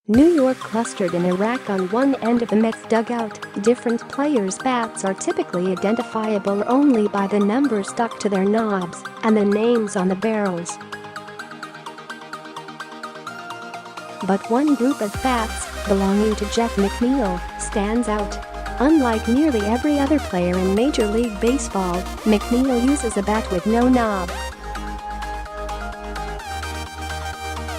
New York clustered in a rack on one end of the Mets dugout. Different players' bats are typically identifiable only by the numbers stuck to their knobs and the names on the barrels. But one group of bats, belonging to Jeff McNeil, stands out. Unlike nearly every other player in Major League Baseball, McNeil uses a bat with no knob.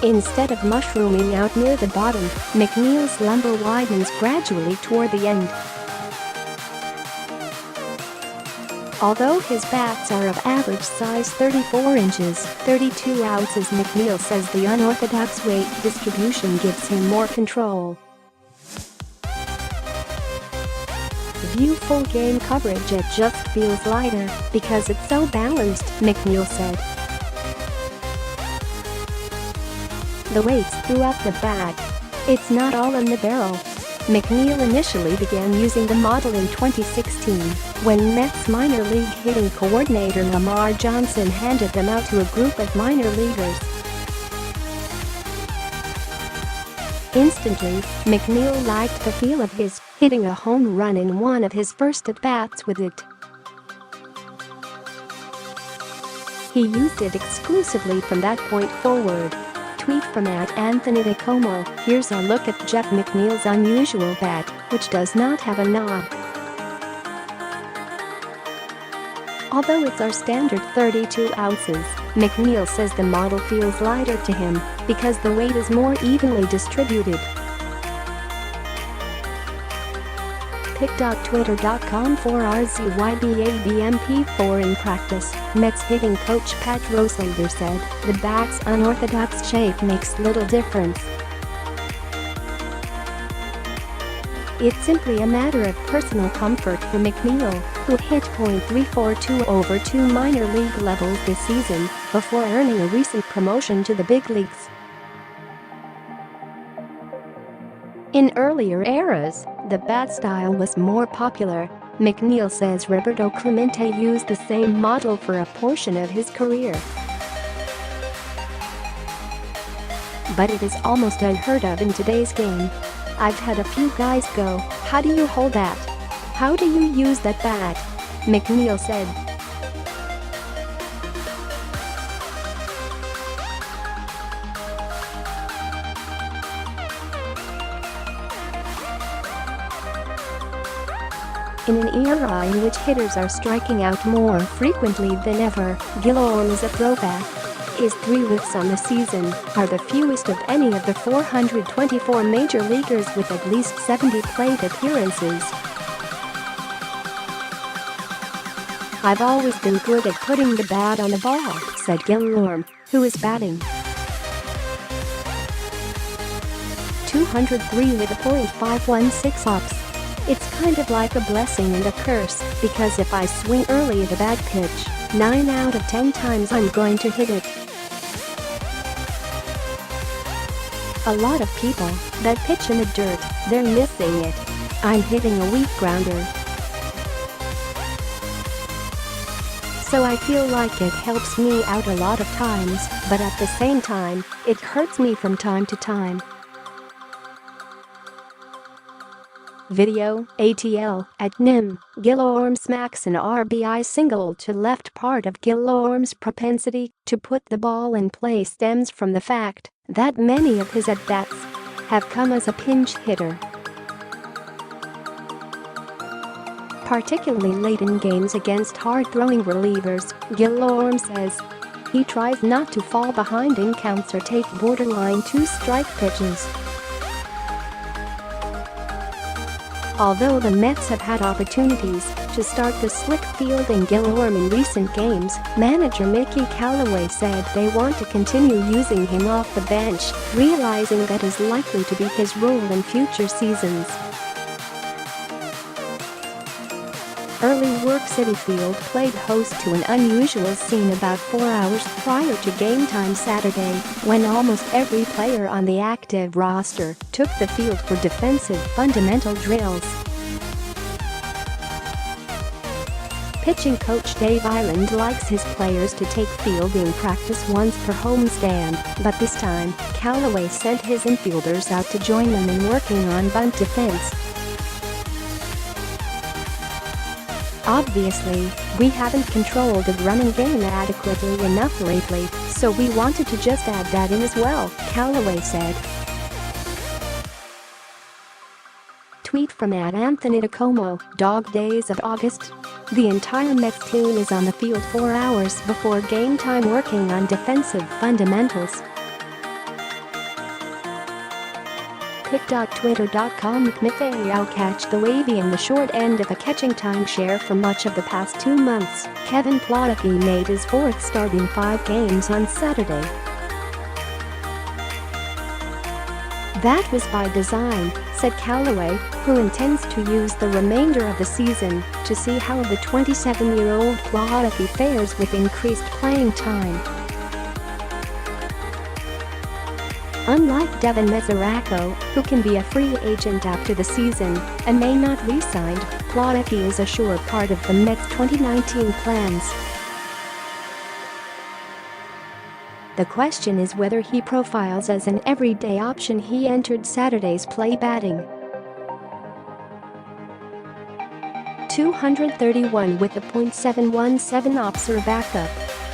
Instead of mushrooming out near the bottom, McNeil's lumber widens gradually toward the end. Although his bats are of average size 34 inches, 32 ounces, McNeil says the unorthodox weight distribution gives him more control. View full game coverage. It just feels lighter because it's so balanced, McNeil said. The weight's throughout the bat. It's not all in the barrel. McNeil initially began using the model in 2016 when Mets minor league hitting coordinator Lamar Johnson handed them out to a group of minor leaguers. Instantly, McNeil liked the feel of his, hitting a home run in one of his first at-bats with it. He used it exclusively from that point forward. Tweet from @Anthony DeComo. Here's a look at Jeff McNeil's unusual bat, which does not have a knob. Although it's our standard 32 ounces, McNeil says the model feels lighter to him because the weight is more evenly distributed. Pic.twitter.com/RZYBABMP4 In practice, Mets hitting coach Pat Roslander said the bat's unorthodox shape makes little difference. It's simply a matter of personal comfort for McNeil, who hit .342 over 2 minor league levels this season before earning a recent promotion to the big leagues. In earlier eras, the bat style was more popular. McNeil says Roberto Clemente used the same model for a portion of his career. But it is almost unheard of in today's game. I've had a few guys go, "How do you hold that? How do you use that bat?" McNeil said. In an era in which hitters are striking out more frequently than ever, Gillorm is a throwback. His 3 whiffs on the season are the fewest of any of the 424 major leaguers with at least 70 plate appearances. "I've always been good at putting the bat on the ball," said Gillorm, who is batting .203 with a .516 ops. It's kind of like a blessing and a curse, because if I swing early at a bad pitch, 9 out of 10 times I'm going to hit it. A lot of people that pitch in the dirt, they're missing it. I'm hitting a weak grounder. So I feel like it helps me out a lot of times, but at the same time, it hurts me from time to time. Video, ATL, at NIM, Gillorm smacks an RBI single to left. Part of Gillorm's propensity to put the ball in play stems from the fact that many of his at-bats have come as a pinch hitter. Particularly late in games against hard-throwing relievers, Gillorm says. He tries not to fall behind in counts or take borderline 2-strike pitches. Although the Mets have had opportunities to start the slick fielding Gillorm in recent games, manager Mickey Callaway said they want to continue using him off the bench, realizing that is likely to be his role in future seasons. Early work Citi Field played host to an unusual scene about 4 hours prior to game time Saturday, when almost every player on the active roster took the field for defensive fundamental drills. Pitching coach Dave Ireland likes his players to take fielding practice once per homestand, but this time, Callaway sent his infielders out to join them in working on bunt defense. Obviously, we haven't controlled the running game adequately enough lately, so we wanted to just add that in as well, Callaway said. Tweet from @Anthony DeComo, Dog Days of August. The entire Mets team is on the field 4 hours before game time working on defensive fundamentals. Pic.twitter.com McNeil catch the wavy in the short end of a catching timeshare for much of the past 2 months. Kevin Plotke made his 4th start in 5 games on Saturday. That was by design, said Callaway, who intends to use the remainder of the season to see how the 27-year-old Plotke fares with increased playing time. Unlike Devin Mesoraco, who can be a free agent after the season and may not re-signed, Plotke is a sure part of the Mets' 2019 plans. The question is whether he profiles as an everyday option. He entered Saturday's play batting .231 with a .717 ops or backup.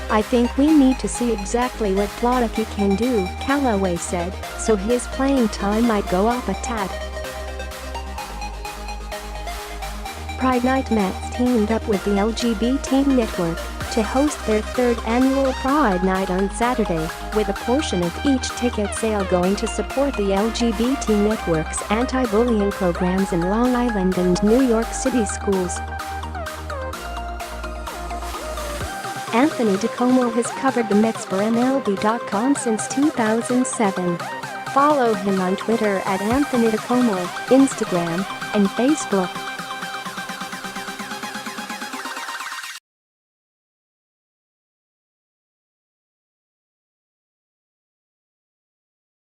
I think we need to see exactly what Plotke can do, Callaway said, so his playing time might go up a tad. Pride Night Mets teamed up with the LGBT Network to host their 3rd annual Pride Night on Saturday, with a portion of each ticket sale going to support the LGBT Network's anti-bullying programs in Long Island and New York City schools. Anthony DeComo has covered the Mets for MLB.com since 2007. Follow him on Twitter @AnthonyDeComo, Instagram, and Facebook.